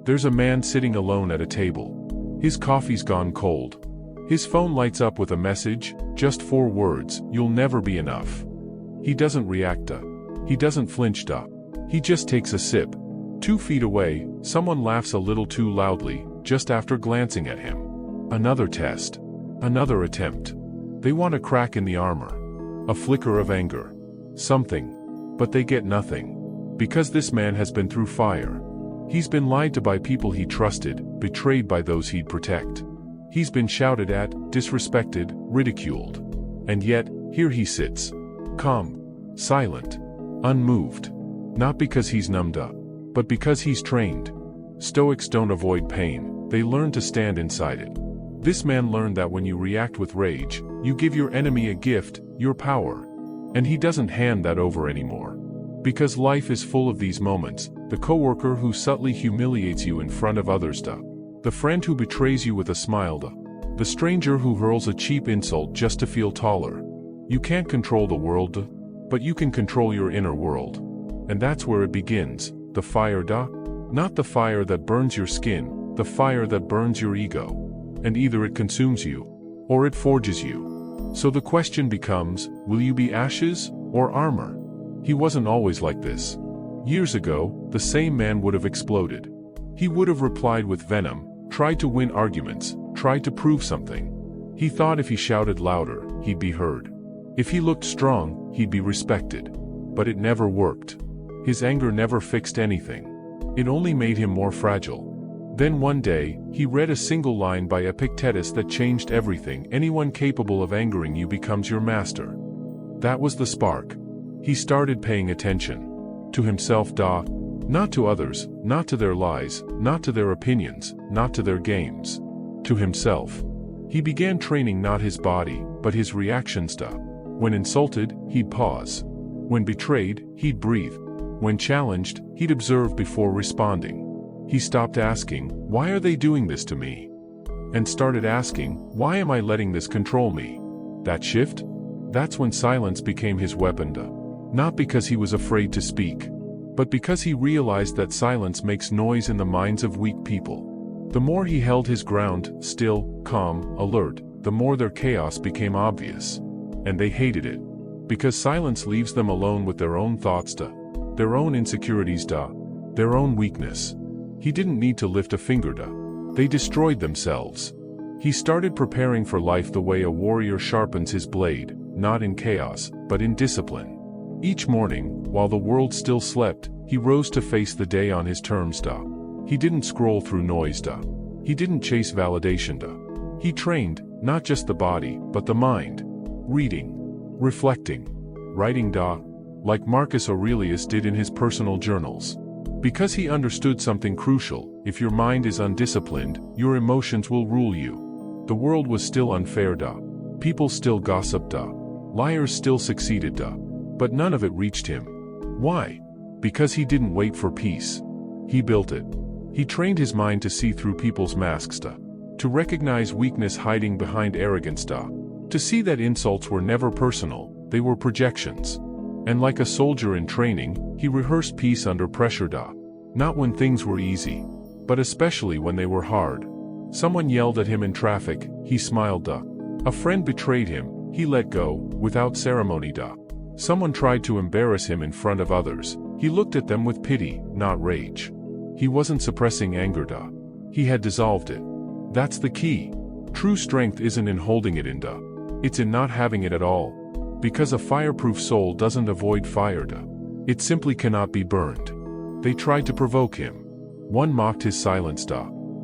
There's a man sitting alone at a table. His coffee's gone cold. His phone lights up with a message, just 4 words, "You'll never be enough." He doesn't react. He doesn't flinch. He just takes a sip. 2 feet away, someone laughs a little too loudly, just after glancing at him. Another test. Another attempt. They want a crack in the armor. A flicker of anger. Something. But they get nothing. Because this man has been through fire. He's been lied to by people he trusted, betrayed by those he'd protect. He's been shouted at, disrespected, ridiculed. And yet, here he sits. Calm. Silent. Unmoved. Not because he's numbed up, but because he's trained. Stoics don't avoid pain, they learn to stand inside it. This man learned that when you react with rage, you give your enemy a gift, your power. And he doesn't hand that over anymore. Because life is full of these moments, the coworker who subtly humiliates you in front of others, the friend who betrays you with a smile, the stranger who hurls a cheap insult just to feel taller. You can't control the world, but you can control your inner world. And that's where it begins, the fire, not the fire that burns your skin, the fire that burns your ego. And either it consumes you, or it forges you. So the question becomes, will you be ashes, or armor? He wasn't always like this. Years ago, the same man would have exploded. He would have replied with venom, tried to win arguments, tried to prove something. He thought if he shouted louder, he'd be heard. If he looked strong, he'd be respected. But it never worked. His anger never fixed anything. It only made him more fragile. Then one day, he read a single line by Epictetus that changed everything. Anyone capable of angering you becomes your master. That was the spark. He started paying attention. To himself, not to others, not to their lies, not to their opinions, not to their games. To himself. He began training not his body, but his reactions, When insulted, he'd pause. When betrayed, he'd breathe. When challenged, he'd observe before responding. He stopped asking, why are they doing this to me? And started asking, why am I letting this control me? That shift? That's when silence became his weapon. Not because he was afraid to speak, but because he realized that silence makes noise in the minds of weak people. The more he held his ground, still, calm, alert, the more their chaos became obvious. And they hated it. Because silence leaves them alone with their own thoughts, their own insecurities, their own weakness. He didn't need to lift a finger, they destroyed themselves. He started preparing for life the way a warrior sharpens his blade, not in chaos, but in discipline. Each morning, while the world still slept, he rose to face the day on his terms, He didn't scroll through noise, He didn't chase validation, He trained, not just the body, but the mind. Reading. Reflecting. Writing, like Marcus Aurelius did in his personal journals. Because he understood something crucial, if your mind is undisciplined, your emotions will rule you. The world was still unfair, People still gossiped, Liars still succeeded, But none of it reached him. Why? Because he didn't wait for peace. He built it. He trained his mind to see through people's masks, to recognize weakness hiding behind arrogance, to see that insults were never personal, they were projections. And like a soldier in training, he rehearsed peace under pressure, not when things were easy, but especially when they were hard. Someone yelled at him in traffic, he smiled, A friend betrayed him, he let go, without ceremony, Someone tried to embarrass him in front of others, he looked at them with pity, not rage. He wasn't suppressing anger, he had dissolved it. That's the key. True strength isn't in holding it in, it's in not having it at all. Because a fireproof soul doesn't avoid fire, it simply cannot be burned. They tried to provoke him. One mocked his silence,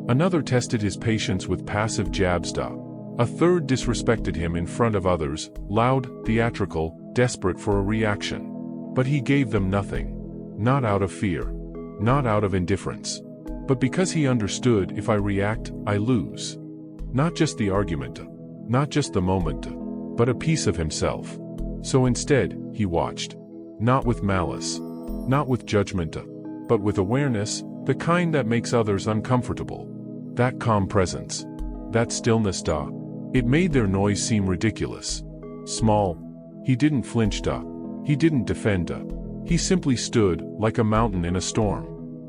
Another tested his patience with passive jabs, A third disrespected him in front of others, loud, theatrical, desperate for a reaction. But he gave them nothing. Not out of fear. Not out of indifference. But because he understood, if I react, I lose. Not just the argument, not just the moment, but a piece of himself. So instead, he watched. Not with malice. Not with judgment, but with awareness, the kind that makes others uncomfortable. That calm presence. That stillness, it made their noise seem ridiculous. Small. He didn't flinch, he didn't defend, he simply stood, like a mountain in a storm.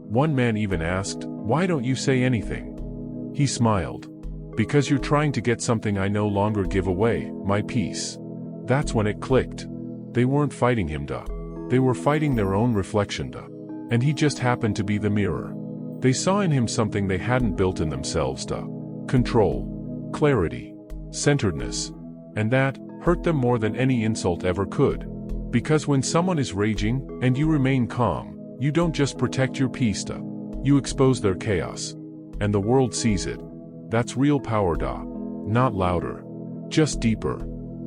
One man even asked, Why don't you say anything? He smiled. Because you're trying to get something I no longer give away, my peace. That's when it clicked. They weren't fighting him, duh. They were fighting their own reflection, duh. And he just happened to be the mirror. They saw in him something they hadn't built in themselves, duh. Control, clarity, centeredness. And that hurt them more than any insult ever could. Because when someone is raging, and you remain calm, you don't just protect your peace, duh. You expose their chaos. And the world sees it. That's real power, duh. Not louder. Just deeper.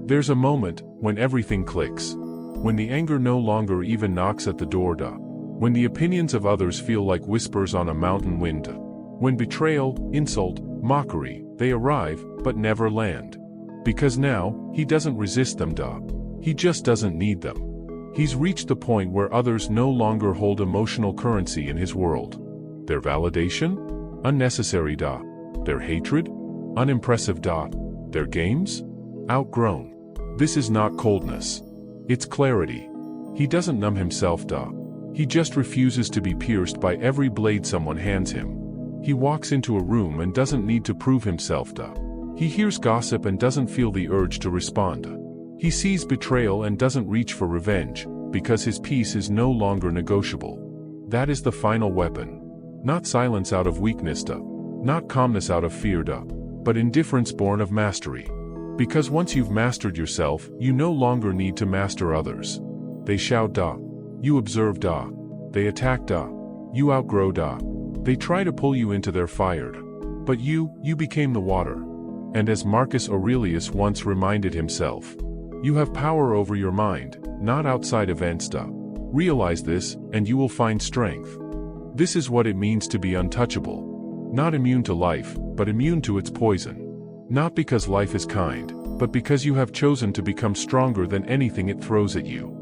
There's a moment when everything clicks. When the anger no longer even knocks at the door, duh. When the opinions of others feel like whispers on a mountain wind, duh. When betrayal, insult, mockery, they arrive, but never land. Because now, he doesn't resist them, duh. He just doesn't need them. He's reached the point where others no longer hold emotional currency in his world. Their validation? Unnecessary, duh. Their hatred? Unimpressive, duh. Their games? Outgrown. This is not coldness. It's clarity. He doesn't numb himself, duh. He just refuses to be pierced by every blade someone hands him. He walks into a room and doesn't need to prove himself, duh. He hears gossip and doesn't feel the urge to respond. He sees betrayal and doesn't reach for revenge, because his peace is no longer negotiable. That is the final weapon. Not silence out of weakness, duh. Not calmness out of fear, duh. But indifference born of mastery. Because once you've mastered yourself, you no longer need to master others. They shout, duh. You observe, duh. They attack, duh. You outgrow, duh. They try to pull you into their fire. But you became the water. And as Marcus Aurelius once reminded himself, you have power over your mind, not outside events, duh. Realize this, and you will find strength. This is what it means to be untouchable. Not immune to life, but immune to its poison. Not because life is kind, but because you have chosen to become stronger than anything it throws at you.